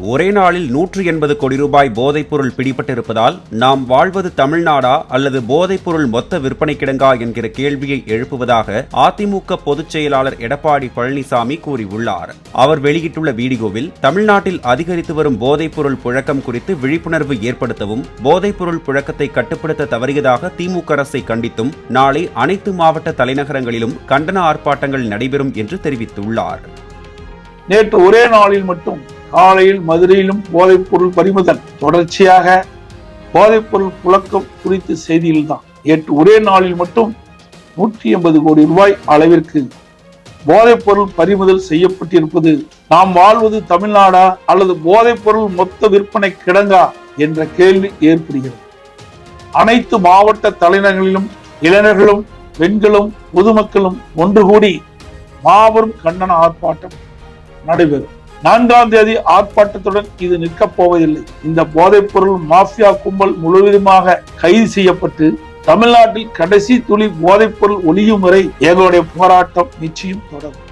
ஒரே நாளில் 180 கோடி ரூபாய் போதைப்பொருள் பிடிபட்டிருப்பதால் நாம் வாழ்வது தமிழ்நாடா அல்லது போதைப்பொருள் மொத்த விற்பனை கிடங்கா என்கிற கேள்வியை எழுப்புவதாக அதிமுக பொதுச் செயலாளர் எடப்பாடி பழனிசாமி கூறியுள்ளார். அவர் வெளியிட்டுள்ள வீடியோவில் தமிழ்நாட்டில் அதிகரித்து வரும் போதைப்பொருள் புழக்கம் குறித்து விழிப்புணர்வு ஏற்படுத்தவும், போதைப்பொருள் புழக்கத்தை கட்டுப்படுத்த தவறியதாக திமுக அரசை கண்டித்தும் நாளை அனைத்து மாவட்ட தலைநகரங்களிலும் கண்டன ஆர்ப்பாட்டங்கள் நடைபெறும் என்று தெரிவித்துள்ளார். நேற்று ஒரே நாளில் மட்டும் காலையில் மதுரையிலும் போதைப்பொருள் பறிமுதல். தொடர்ச்சியாக போதைப்பொருள் புழக்கம் குறித்த செய்தியில்தான் நேற்று ஒரே நாளில் மட்டும் 180 கோடி ரூபாய் அளவிற்கு போதைப்பொருள் பறிமுதல் செய்யப்பட்டிருப்பது நாம் வாழ்வது தமிழ்நாடா அல்லது போதைப்பொருள் மொத்த விற்பனை கிடங்கா என்ற கேள்வி ஏற்படுகிறது. அனைத்து மாவட்ட தலைநகரிலும் இளைஞர்களும் பெண்களும் பொதுமக்களும் ஒன்று கூடி மாபெரும் கண்டன ஆர்ப்பாட்டம் நடைபெறும். 4ஆம் தேதி ஆர்ப்பாட்டத்துடன் இது நிற்கப் போவதில்லை. இந்த போதைப்பொருள் மாஃபியா கும்பல் முழுவதுமாக கைது செய்யப்பட்டு தமிழ்நாட்டில் கடைசி துளி போதைப்பொருள் ஒழியும் வரை எங்களுடைய போராட்டம் நிச்சயம் தொடரும்.